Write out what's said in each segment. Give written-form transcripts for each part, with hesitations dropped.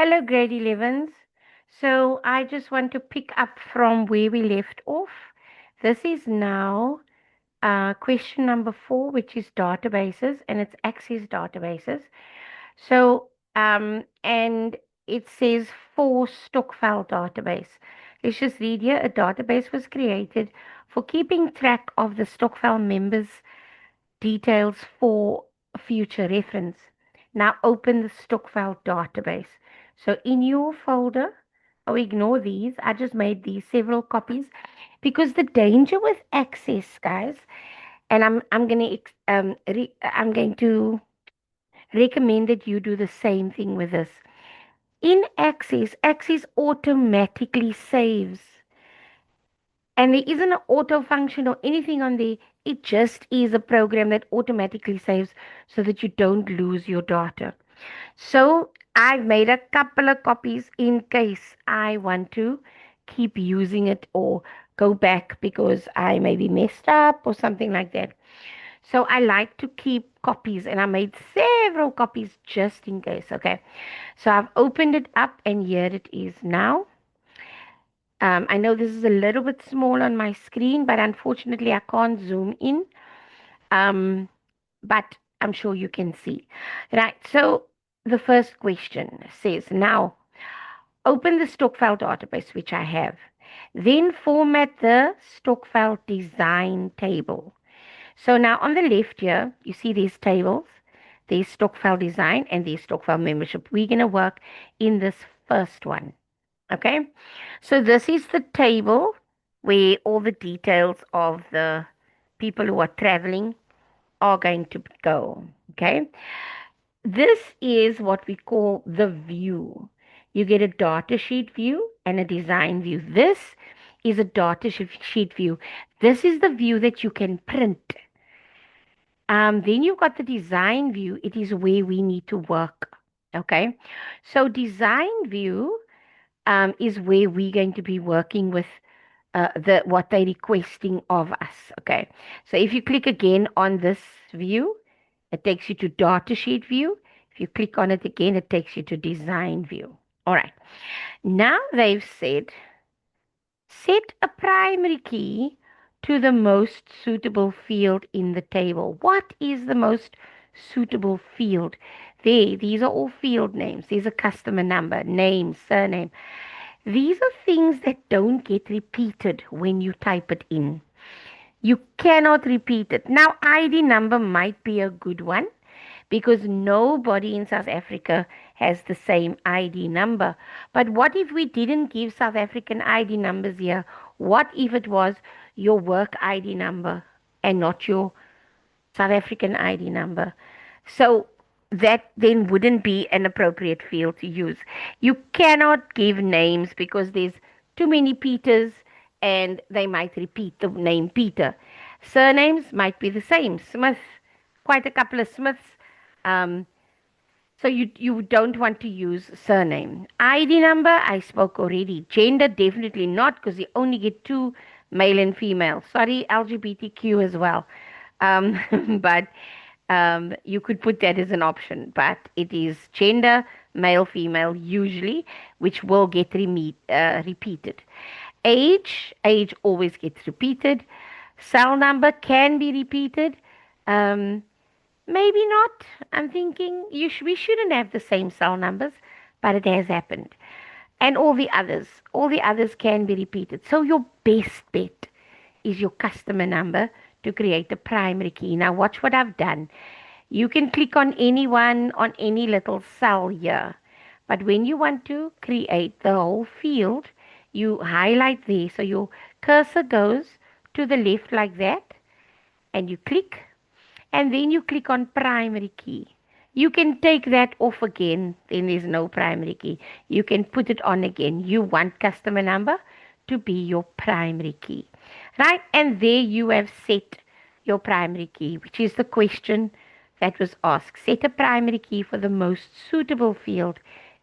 Hello, grade 11s. So I just want to pick up from where we left off. This is now question number 4, which is databases, and it's Access databases. So, and it says for Stokvel database. Let's just read here. A database was created for keeping track of the Stokvel members' details for future reference. Now open the Stokvel database. So in your folder, oh, ignore these. I just made these several copies because the danger with Access, guys, and I'm going to recommend that you do the same thing with this. In Access, Access automatically saves, and there isn't an auto function or anything on there. It just is a program that automatically saves so that you don't lose your data. So I've made a couple of copies in case I want to keep using it or go back because I maybe messed up or something like that. So I like to keep copies, and I made several copies just in case. Okay. So I've opened it up and here it is now. I know this is a little bit small on my screen, but unfortunately I can't zoom in. Um, but I'm sure you can see. Right, so the first question says, now open the Stokvel database, which I have. Then format the Stokvel design table. So now on the left here, you see these tables. There's Stokvel design and there's Stokvel membership. We're going to work in this first one. Okay, so this is the table where all the details of the people who are traveling are going to go. Okay, this is what we call the view. You get a data sheet view and a design view. This is a data sheet view. This is the view that you can print. Then you've got the design view. It is where we need to work. Okay, so design view is where we're going to be working with the what they're requesting of us. Okay, so if you click again on this view, it takes you to data sheet view. If you click on it again, it takes you to design view. All right, now they've said set a primary key to the most suitable field in the table. What is the most suitable field? These are all field names. There's a customer number, name, surname. These are things that don't get repeated when you type it in. You cannot repeat it. Now, ID number might be a good one because nobody in South Africa has the same ID number. But what if we didn't give South African ID numbers here? What if it was your work ID number and not your South African ID number? So that then wouldn't be an appropriate field to use. You cannot give names because there's too many Peters and they might repeat the name Peter. Surnames might be the same. Smith, quite a couple of Smiths. Um, so you don't want to use surname. ID number, I spoke already. Gender, definitely not because you only get two, male and female. Sorry, LGBTQ as well. But you could put that as an option, but it is gender, male, female, usually, which will get repeated. Age always gets repeated. Cell number can be repeated. Um, Maybe not. I'm thinking we shouldn't have the same cell numbers, but it has happened. And all the others can be repeated. So your best bet is your customer number to create a primary key. Now watch what I've done. You can click on anyone on any little cell here. But when you want to create the whole field, you highlight there. So your cursor goes to the left like that, and you click, and then you click on primary key. You can take that off again, then there's no primary key. You can put it on again. You want customer number to be your primary key, right? And there you have set your primary key, which is the question that was asked. Set a primary key for the most suitable field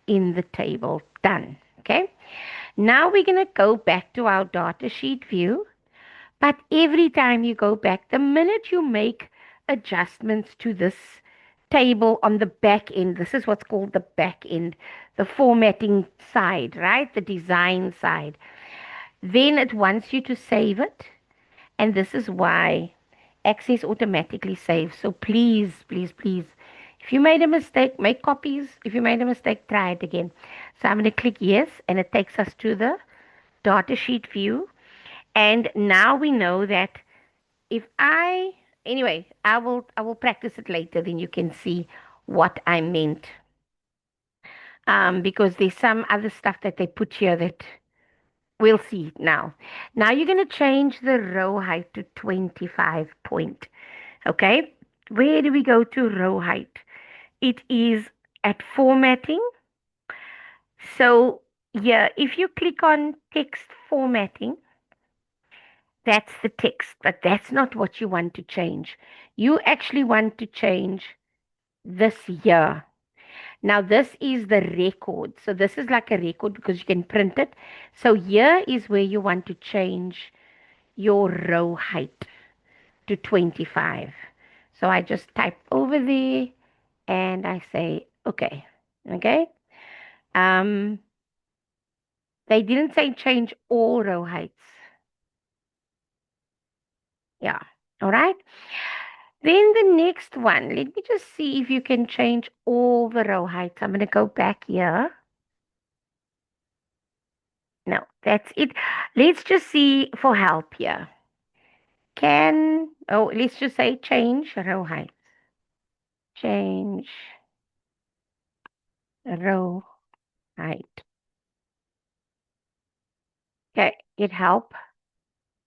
in the table. Done. Okay. Now we're going to go back to our data sheet view. But every time you go back, the minute you make adjustments to this table on the back end. This is what's called the back end, the formatting side, right? The design side. Then it wants you to save it. And this is why Access automatically saves. So please, please, please, if you made a mistake, make copies. If you made a mistake, try it again. So I'm going to click yes, and it takes us to the data sheet view. And now we know that if I, anyway, I will practice it later, then you can see what I meant. Because there's some other stuff that they put here that we'll see now. Now you're going to change the row height to 25 point. Okay. Where do we go to row height? It is at formatting. So yeah, if you click on text formatting, that's the text, but that's not what you want to change. You actually want to change this year. Now, this is the record. So, this is like a record because you can print it. So, here is where you want to change your row height to 25. So, I just type over there and I say, okay. Okay. Um, they didn't say change all row heights. Yeah. All right. Then the next one, let me just see if you can change all the row heights. I'm going to go back here. No, that's it. Let's just see for help here. Let's just say change row height. Change row height. Okay, it help.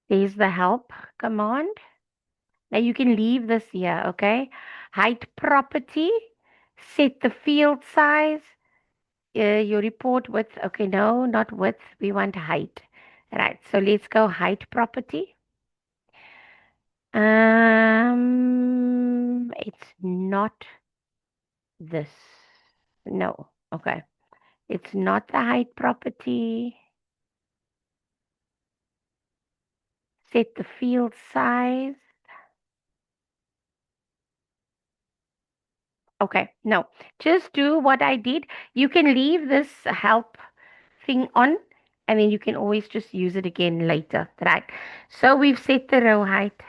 There's the help command. Now you can leave this here, okay? Height property. Set the field size. Your report width. Okay, no, not width. We want height. Right, so let's go height property. It's not this. No, okay. It's not the height property. Set the field size. Okay, no. Just do what I did. You can leave this help thing on and then you can always just use it again later, right? So we've set the row height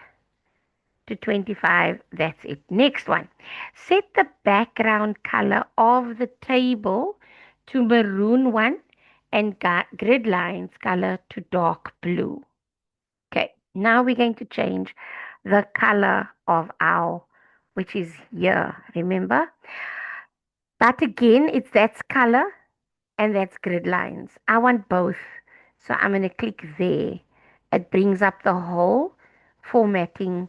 to 25. That's it. Next one. Set the background color of the table to maroon one and grid lines color to dark blue. Okay, now we're going to change the color of our, which is here, remember? But again, that's color and that's grid lines. I want both. So I'm going to click there. It brings up the whole formatting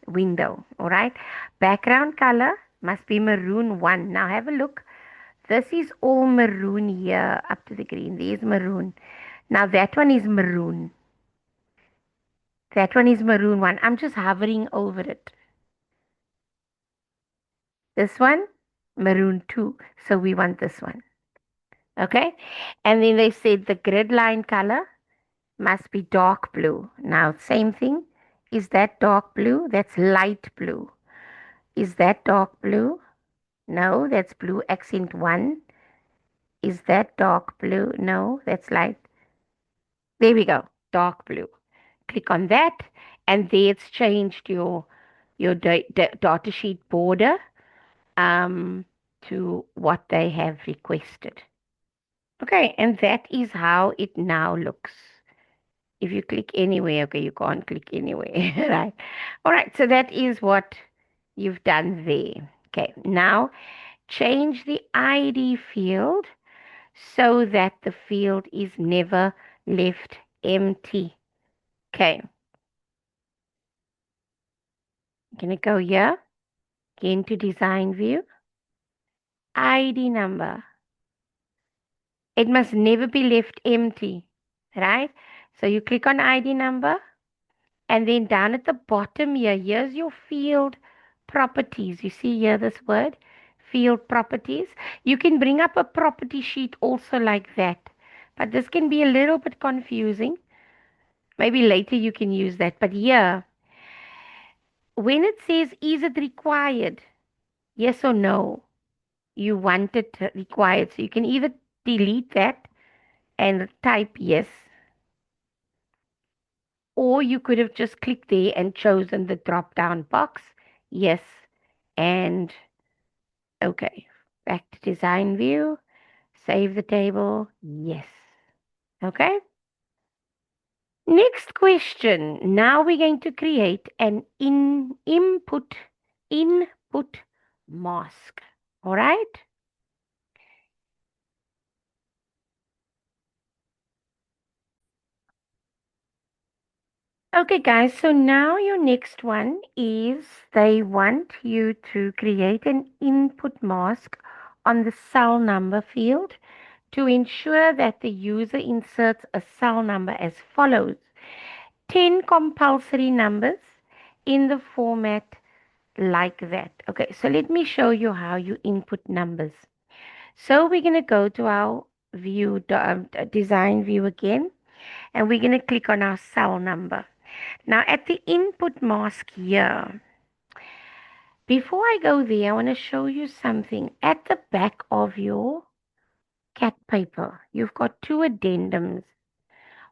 window. All right. Background color must be maroon 1. Now have a look. This is all maroon here up to the green. There's maroon. Now that one is maroon. That one is maroon 1. I'm just hovering over it. This one, maroon 2. So we want this one. Okay. And then they said the grid line color must be dark blue. Now, same thing. Is that dark blue? That's light blue. Is that dark blue? No, that's blue accent 1. Is that dark blue? No, that's light. There we go. Dark blue. Click on that, and there it's changed your data sheet border to what they have requested. Okay, and that is how it now looks. If you click anywhere, okay, you can't click anywhere, right? All right, so that is what you've done there. Okay, now change the ID field so that the field is never left empty. Okay, I'm gonna go here, get into design view, ID number. It must never be left empty, right? So you click on ID number. And then down at the bottom here, here's your field properties. You see here this word, field properties. You can bring up a property sheet also like that. But this can be a little bit confusing. Maybe later you can use that. But here, when it says, is it required? Yes or no? You want it required. So you can either delete that and type yes, or you could have just clicked there and chosen the drop down box. Yes. And okay. Back to design view. Save the table. Yes. Okay. Next question. Now we're going to create an input mask. All right. Okay, guys. So now your next one is they want you to create an input mask on the cell number field to ensure that the user inserts a cell number as follows: 10 compulsory numbers in the format like that. Okay, so let me show you how you input numbers. So we're going to go to our design view again, and we're going to click on our cell number. Now at the input mask here, before I go there, I want to show you something. At the back of your cat paper, you've got two addendums,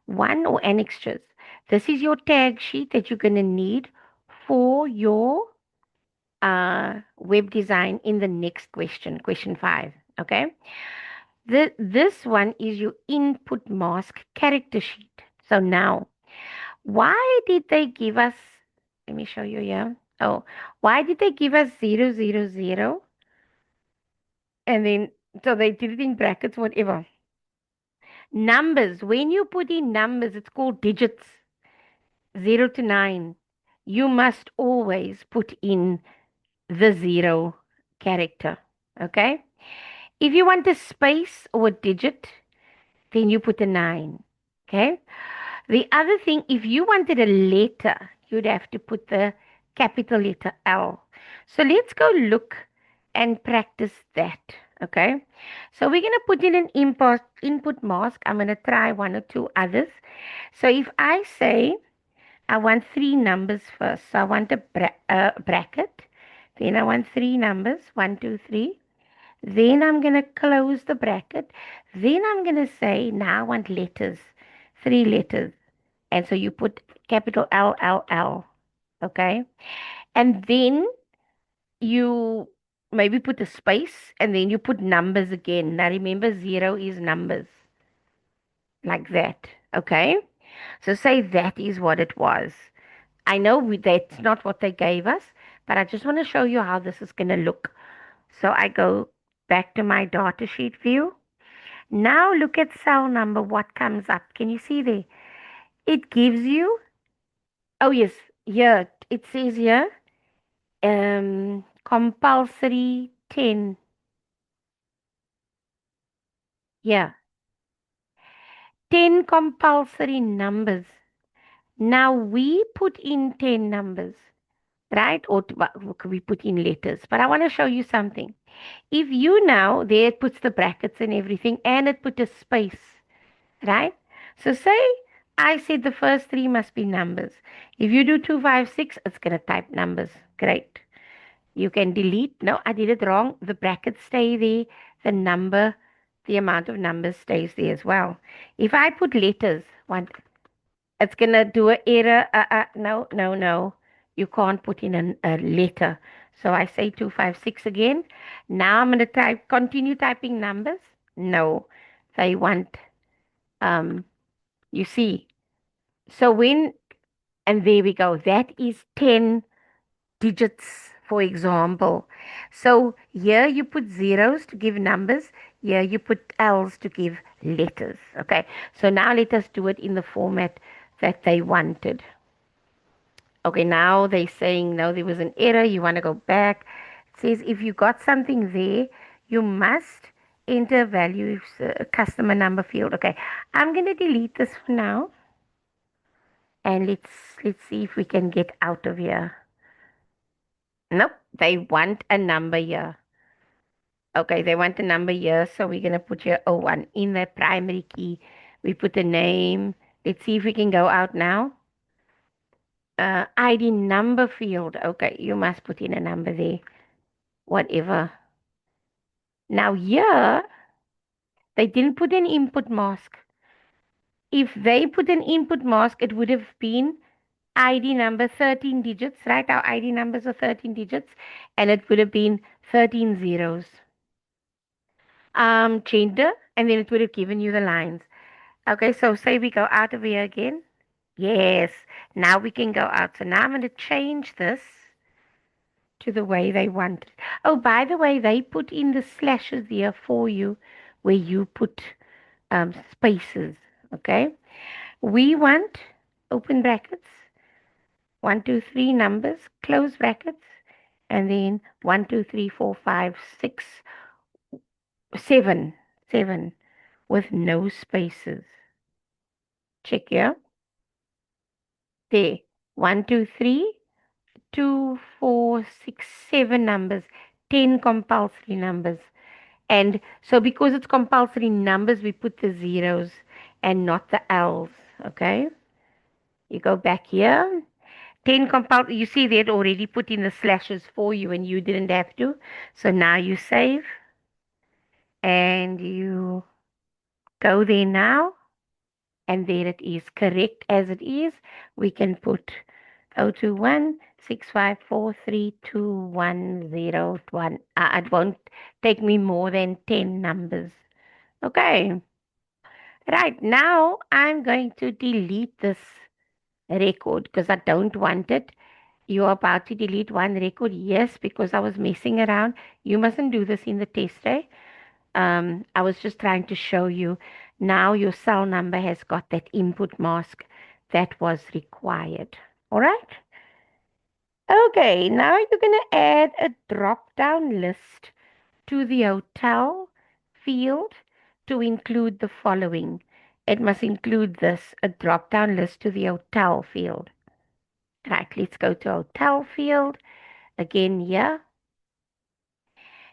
one or annexures. This is your tag sheet that you're going to need for your web design in the next question, question 5. Okay. This one is your input mask character sheet. So now, why did they give us, let me show you here. Oh, why did they give us 000? And then, so they did it in brackets, whatever. Numbers, when you put in numbers, it's called digits, 0 to 9. You must always put in the 0 character. Okay? If you want a space or a digit, then you put a 9. Okay? The other thing, if you wanted a letter, you'd have to put the capital letter L. So let's go look and practice that. Okay? So we're going to put in an input mask. I'm going to try one or two others. So if I say I want three numbers first, so I want a bracket, then I want three numbers, 1, 2, 3. Then I'm going to close the bracket. Then I'm going to say, now I want letters, three letters. And so you put capital L, L, L. Okay. And then you maybe put a space and then you put numbers again. Now remember, 0 is numbers like that. Okay. So say that is what it was. I know that's not what they gave us, but I just want to show you how this is going to look. So I go back to my data sheet view. Now look at cell number, what comes up. Can you see there? It gives you, oh yes, here, it says here, compulsory 10. Yeah, 10 compulsory numbers. Now we put in 10 numbers, right? Or we put in letters. But I want to show you something. If you now, there it puts the brackets and everything, and it put a space, right? So say I said the first three must be numbers. If you do 2, 5, 6, it's going to type numbers. Great. You can delete. No, I did it wrong. The brackets stay there. The number, the amount of numbers stays there as well. If I put letters, it's going to do an error. No, no, no. You can't put in a letter. So I say 2, 5, 6 again. Now I'm going to continue typing numbers. No, they want, um, you see. So and there we go. That is 10 digits, for example. So here you put zeros to give numbers. Here you put L's to give letters. Okay. So now let us do it in the format that they wanted. Okay, now they're saying no, there was an error. You want to go back. It says if you got something there, you must enter value customer number field. Okay, I'm going to delete this for now, and let's see if we can get out of here. Nope, they want a number here. Okay, they want a number here, so we're going to put here O1 in the primary key. We put a name. Let's see if we can go out now. ID number field. Okay, you must put in a number there. whatever. Now here, they didn't put an input mask. If they put an input mask, it would have been ID number 13 digits, right? Our ID numbers are 13 digits, and it would have been 13 zeros. Gender, and then it would have given you the lines. Okay, so say we go out of here again. Yes, now we can go out. So now I'm going to change this to the way they want it. Oh, by the way, they put in the slashes here for you where you put spaces. Okay, we want open brackets, 1, 2, 3 numbers, close brackets, and then 1, 2, 3, 4, 5, 6, 7 with no spaces. Check here. There. 1, 2, 3, 2, 4, 6, 7 numbers, 10 compulsory numbers. And so because it's compulsory numbers, we put the zeros and not the L's. Okay? You go back here. 10 compulsory. You see they'd already put in the slashes for you and you didn't have to. So now you save and you go there now. And there it is, correct as it is. We can put 02165432101. It won't take me more than 10 numbers. Okay, right now I'm going to delete this record because I don't want it. You're about to delete one record, yes, because I was messing around. You mustn't do this in the test, eh? I was just trying to show you now your cell number has got that input mask that was required. All right? Okay, now you're going to add a drop down list to the hotel field to include the following. It must include this, a drop down list to the hotel field. Right, let's go to hotel field again here,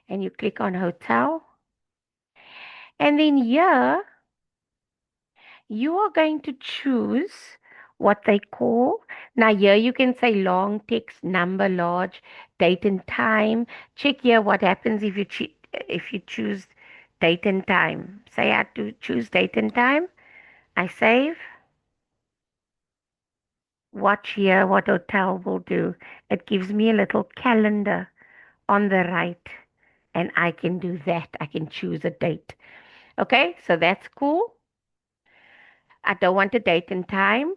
and you click on hotel. And then here you are going to choose what they call. Now, here you can say long text, number, large, date and time. Check here what happens if you choose date and time. Say I have to choose date and time. I save. Watch here what hotel will do. It gives me a little calendar on the right, and I can do that. I can choose a date. Okay, so that's cool. I don't want a date and time.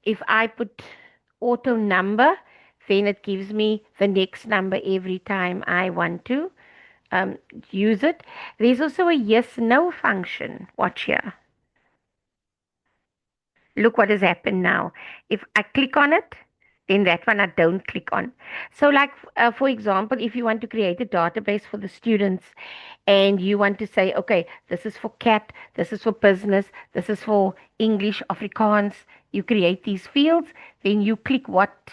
If I put auto number, then it gives me the next number every time I want to um, use it. There's also a yes no function. Watch here. Look what has happened now. If I click on it, then that one I don't click on. So, like for example, if you want to create a database for the students and you want to say, okay, this is for cat, this is for business, this is for English, Afrikaans, you create these fields, then you click what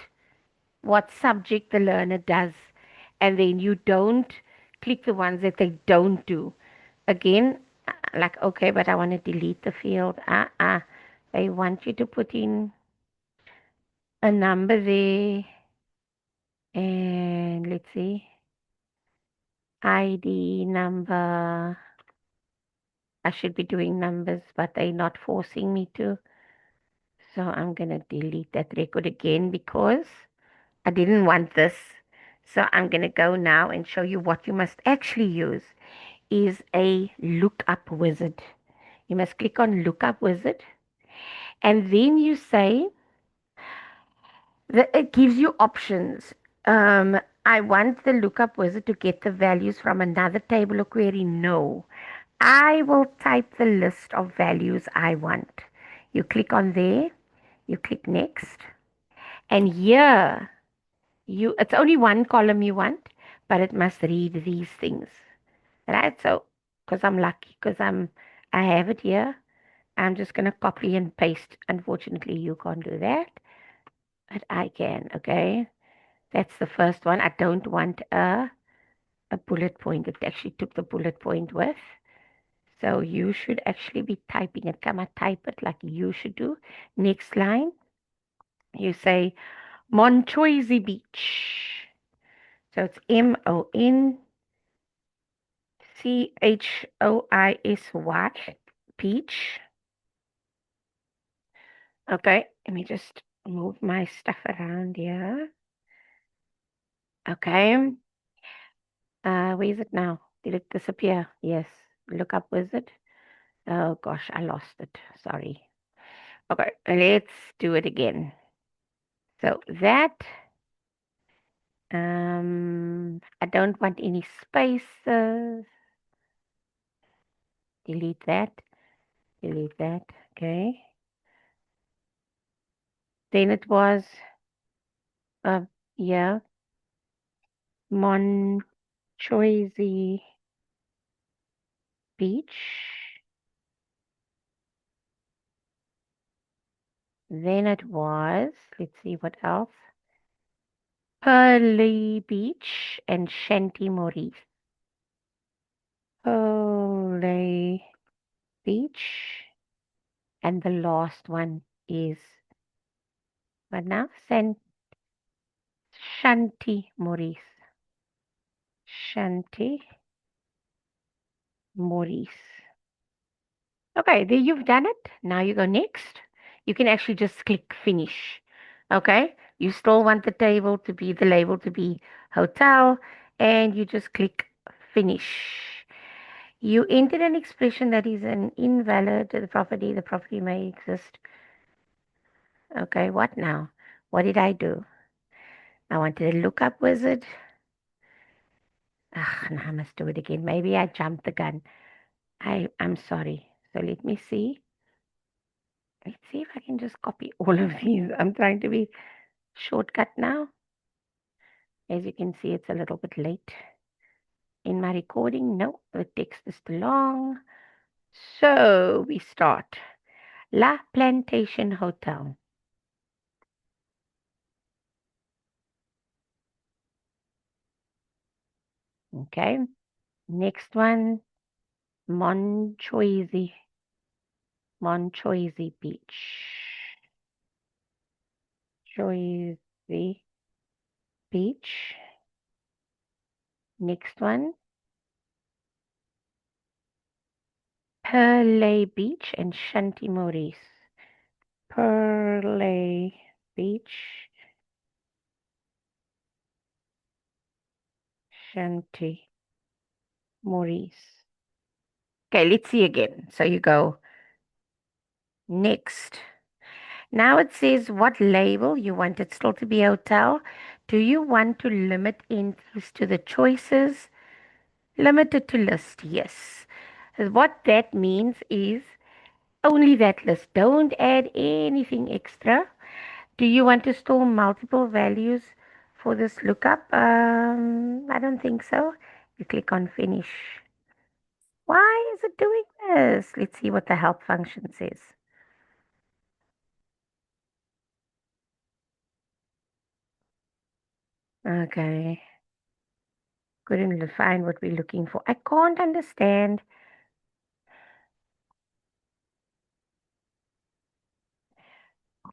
subject the learner does, and then you don't click the ones that they don't do. Again, like, okay, but I want to delete the field. They want you to put in a number there, and let's see, ID number. I should be doing numbers, but they're not forcing me to. So I'm going to delete that record again because I didn't want this. So I'm going to go now and show you what you must actually use is a lookup wizard. You must click on lookup wizard and then you say that it gives you options. I want the lookup wizard to get the values from another table or query. No. I will type the list of values I want. You click on there, you click next, and here it's only one column you want, but it must read these things. Right? So because I'm lucky, because I have it here, I'm just gonna copy and paste. Unfortunately, you can't do that, but I can, okay? That's the first one. I don't want a bullet point. It actually took the bullet point with. So you should actually be typing it. Come on, type it like you should do. Next line, you say Monchoisi Beach. So it's Monchoisy. Peach. Okay, let me just move my stuff around here. Okay. Where is it now? Did it disappear? Yes. Look up wizard. Oh gosh, I lost it. Sorry. Okay, let's do it again. So that I don't want any spaces. Delete that. Delete that. Okay. Then it was uh yeah, Monchoisy Beach. Then it was, let's see what else. Pearly Beach and Shanty Maurice. Pearly Beach. And the last one is what now? Shanty Maurice. Shanty Maurice. Okay, there you've done it. Now you go next. You can actually just click finish. Okay, you still want the label to be hotel, and you just click finish. You entered an expression that is an invalid to the property. The property may exist. Okay, what now? What did I do? I wanted to look up wizard. Ah, now I must do it again. Maybe I jumped the gun. I'm sorry. So let me see. Let's see if I can just copy all of these. I'm trying to be shortcut now. As you can see, it's a little bit late in my recording. No, the text is too long. So we start. La Plantation Hotel. Okay. Next one, Monchoisy. Monchoisy Beach. Choisy Beach. Next one, Pearly Beach and Shanty Maurice. Pearly Beach, Shanty Maurice. Okay, let's see again. So you go next. Now it says what label you want it still to be hotel. Do you want to limit entries to the choices? Limited to list, yes. What that means is only that list. Don't add anything extra. Do you want to store multiple values for this lookup? I don't think so. You click on finish. Why is it doing this? Let's see what the help function says. Okay. Couldn't find what we're looking for. I can't understand.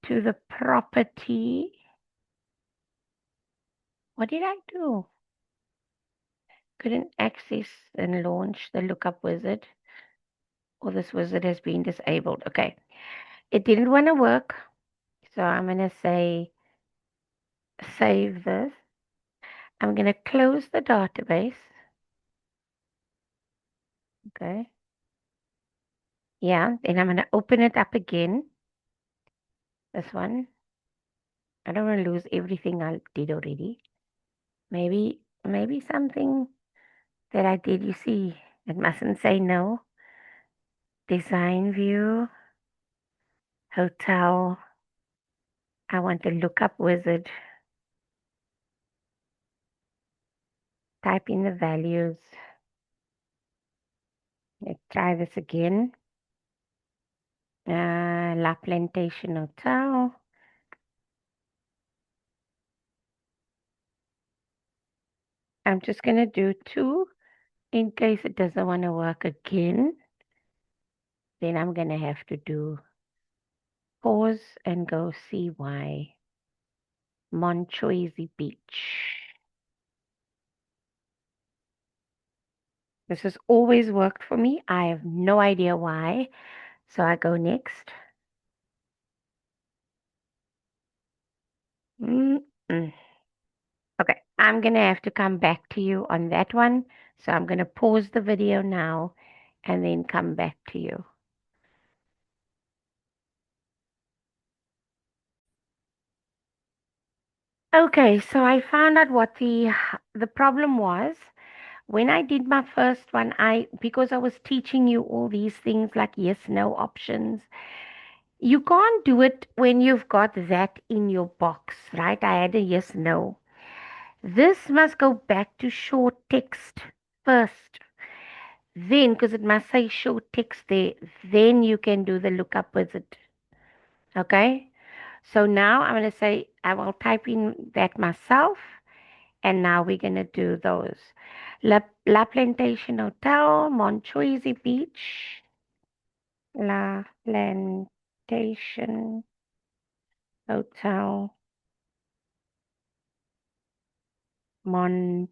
To the property. What did I do? Couldn't access and launch the lookup wizard. Or this wizard has been disabled. Okay. It didn't want to work. So I'm going to say save this. I'm going to close the database. Okay. Yeah. Then I'm going to open it up again. This one. I don't want to lose everything I did already. Maybe something that I did, you see, it mustn't say no. Design view, hotel. I want to look up wizard. Type in the values. Let's try this again. La Plantation Hotel. I'm just going to do 2 in case it doesn't want to work again. Then I'm going to have to do pause and go see why. Monchoisy Beach. This has always worked for me. I have no idea why. So I go next. Mm-mm. Okay, I'm gonna have to come back to you on that one. So I'm gonna pause the video now and then come back to you. Okay, so I found out what the problem was. When I did my first one, I because I was teaching you all these things like yes, no options. You can't do it when you've got that in your box, right? I had a yes, no. This must go back to short text first. Then, because it must say short text there, then you can do the lookup wizard. Okay? So now I'm going to say, I will type in that myself, and now we're going to do those. La Plantation Hotel, Monchoisi Beach, La Plantation Hotel, Monchoisi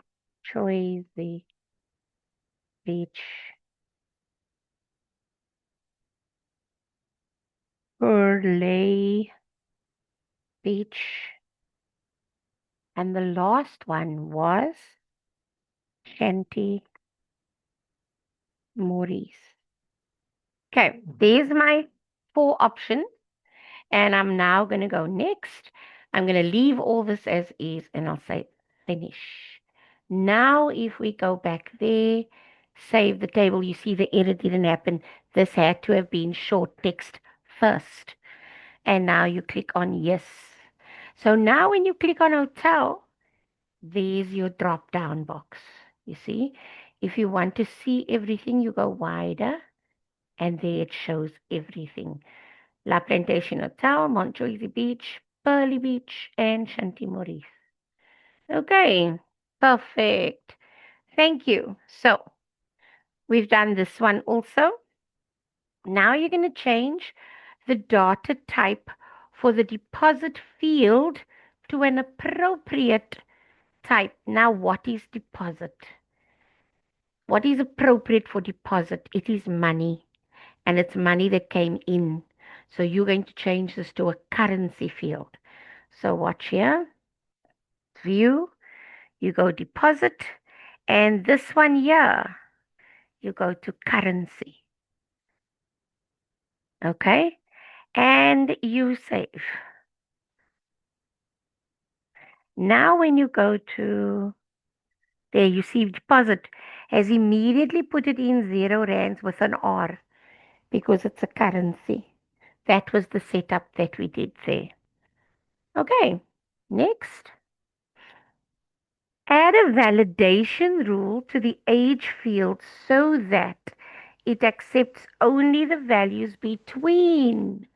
Beach, Burley Beach, and the last one was Shanty Maurice. Okay, there's my four options, and I'm now going to go next. I'm going to leave all this as is, and I'll say finish. Now, if we go back there, save the table, you see the edit didn't happen. This had to have been short text first. And now you click on yes. So now when you click on hotel, there's your drop down box. You see, if you want to see everything, you go wider and there it shows everything. La Plantation Hotel, Montjoie Beach, Pearly Beach, and Shanty Maurice. Okay, perfect. Thank you. So we've done this one also. Now you're going to change the data type for the deposit field to an appropriate type. Now, what is deposit? What is appropriate for deposit? It is money, and it's money that came in. So you're going to change this to a currency field. So watch here, view, you go deposit, and this one here, you go to currency. Okay, and you save. Now, when you go to there, you see deposit has immediately put it in 0 rands with an R because it's a currency. That was the setup that we did there. Okay, next. Add a validation rule to the age field so that it accepts only the values between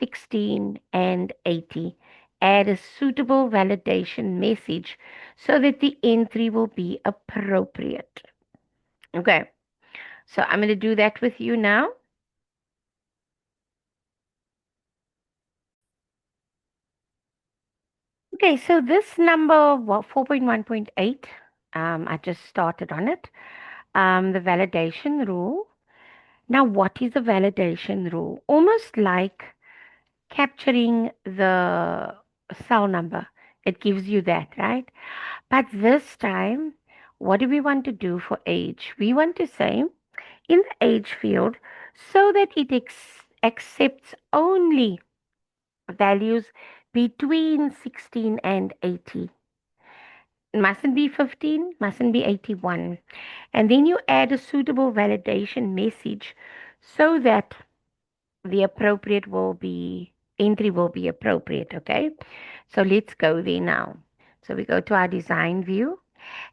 16 and 80. Add a suitable validation message so that the entry will be appropriate. Okay, so I'm going to do that with you now. Okay, so this number, 4.1.8, I just started on it. The validation rule. Now, what is a validation rule? Almost like capturing the cell number. It gives you that, right? But this time, what do we want to do for age? We want to say in the age field so that it accepts only values between 16 and 80. Mustn't be 15, mustn't be 81. And then you add a suitable validation message so that the appropriate will be, entry will be appropriate, okay? So let's go there now. So we go to our design view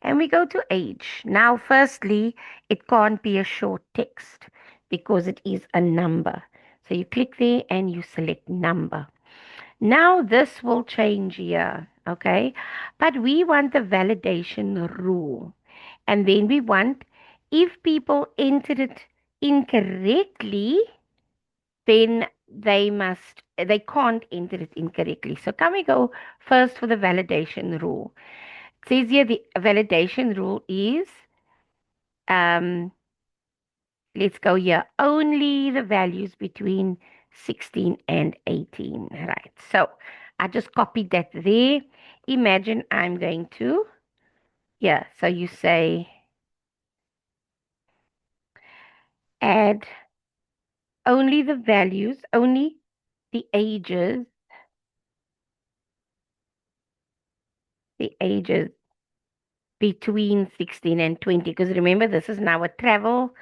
and we go to age. Now, firstly, it can't be a short text because it is a number. So you click there and you select number. Now this will change here, okay? But we want the validation rule. And then we want if people entered it incorrectly, then they can't enter it incorrectly. So can we go first for the validation rule? It says here the validation rule is Um, let's go here. Only the values between 16 and 18. Right. So I just copied that there. Imagine I'm going to, yeah. So you say add only the values, only the ages between 16 and 20. Because remember, this is now a travel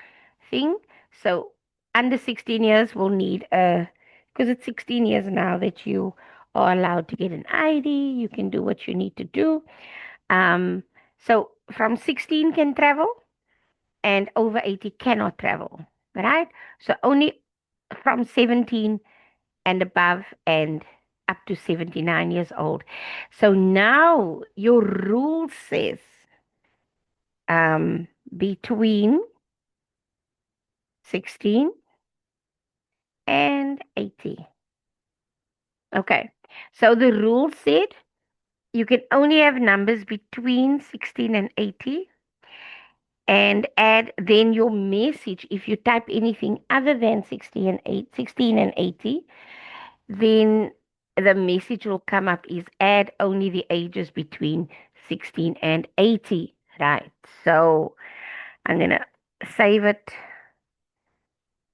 thing. So under 16 years will need a, because it's 16 years now that you are allowed to get an ID. You can do what you need to do. Um, so from 16 can travel and over 80 cannot travel, right? So only from 17 and above and up to 79 years old. So now your rule says between 16 and 80. Okay. So the rule said you can only have numbers between 16 and 80 and add then your message. If you type anything other than 16 and 80, then the message will come up is add only the ages between 16 and 80. Right. So I'm going to save it.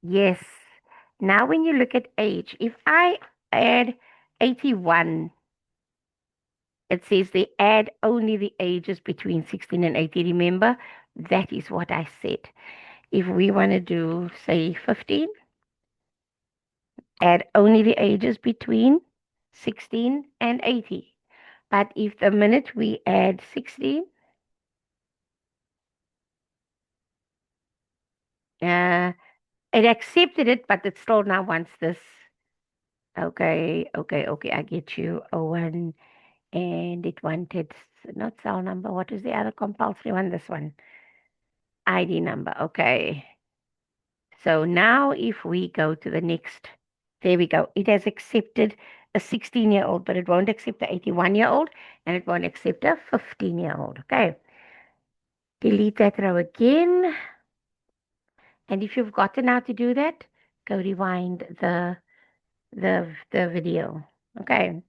Yes. Now, when you look at age, if I add 81, it says they add only the ages between 16 and 80. Remember, that is what I said. If we want to do, say, 15, add only the ages between 16 and 80. But if the minute we add 16, uh, it accepted it, but it still now wants this. Okay, okay, okay, I get you. Oh, one, and it wanted not cell number. What is the other compulsory one? This one, ID number. Okay. So now if we go to the next, there we go. It has accepted a 16-year-old, but it won't accept a 81-year-old, and it won't accept a 15-year-old. Okay. Delete that row again. And if you've gotten how to do that, go rewind the video. Okay.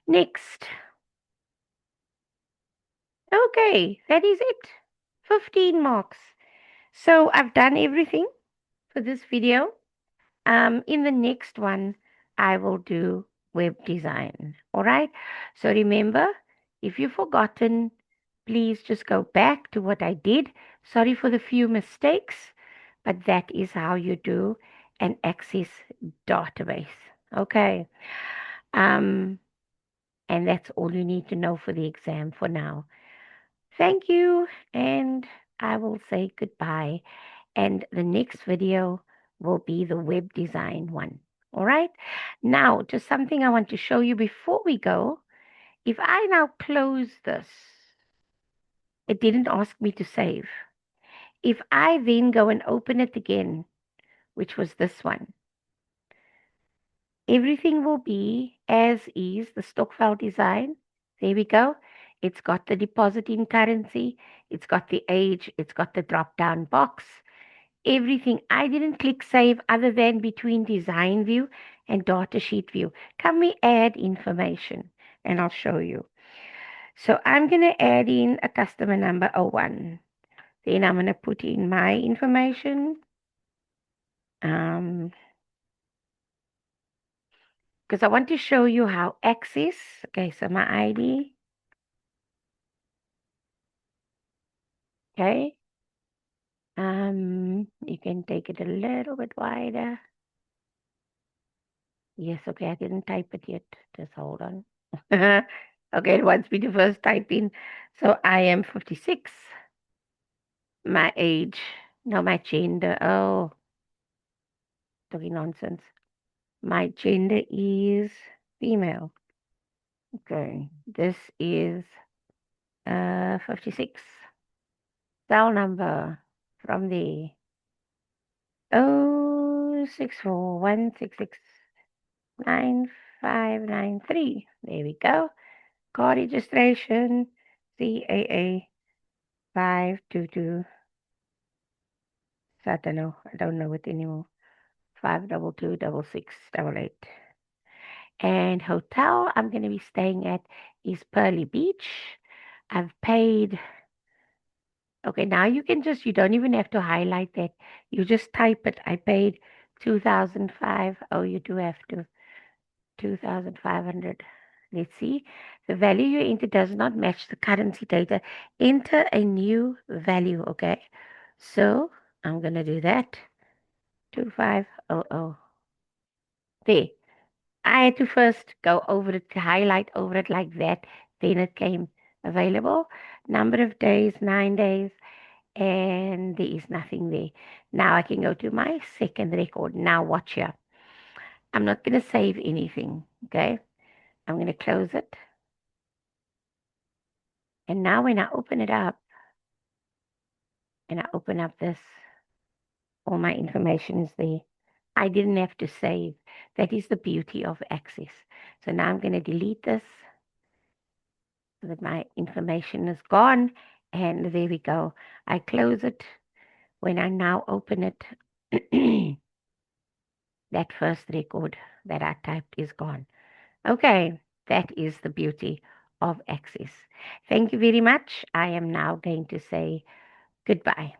Next. Okay, that is it. 15 marks. So I've done everything for this video. In the next one, I will do web design. All right. So remember, if you've forgotten, please just go back to what I did. Sorry for the few mistakes, but that is how you do an Access database. Okay. Um, and that's all you need to know for the exam for now. Thank you, and I will say goodbye. And the next video will be the web design one. All right. Now, just something I want to show you before we go. If I now close this, it didn't ask me to save. If I then go and open it again, which was this one, everything will be as is the Stokvel design. There we go. It's got the deposit in currency. It's got the age. It's got the drop down box. Everything. I didn't click save other than between design view and datasheet view. Can we add information? And I'll show you. So I'm going to add in a customer number 01. Then I'm going to put in my information. Because I want to show you how access. Okay, so my ID. Okay. You can take it a little bit wider. Yes, okay, I didn't type it yet. Just hold on. Okay, it wants me to first type in. So I am 56. My age. No, my gender. Oh, talking nonsense. My gender is female. Okay, this is 56. Cell number from the 06416695593. There we go. Car registration, CAA 522. So I don't know. I don't know it anymore. 5226688. And hotel I'm going to be staying at is Pearly Beach. I've paid. Okay, now you can just, you don't even have to highlight that. You just type it. I paid 2005. Oh, you do have to. 2,500. Let's see. The value you enter does not match the currency data. Enter a new value, okay? So I'm going to do that. 2500. There. I had to first go over it, to highlight over it like that. Then it came available. Number of days, 9 days, and there is nothing there. Now I can go to my second record. Now watch here. I'm not going to save anything, okay? I'm going to close it. And now when I open it up and I open up this, all my information is there. I didn't have to save. That is the beauty of Access. So now I'm going to delete this so that my information is gone. And there we go. I close it. When I now open it, that first record that I typed is gone. Okay, that is the beauty of Access. Thank you very much. I am now going to say goodbye.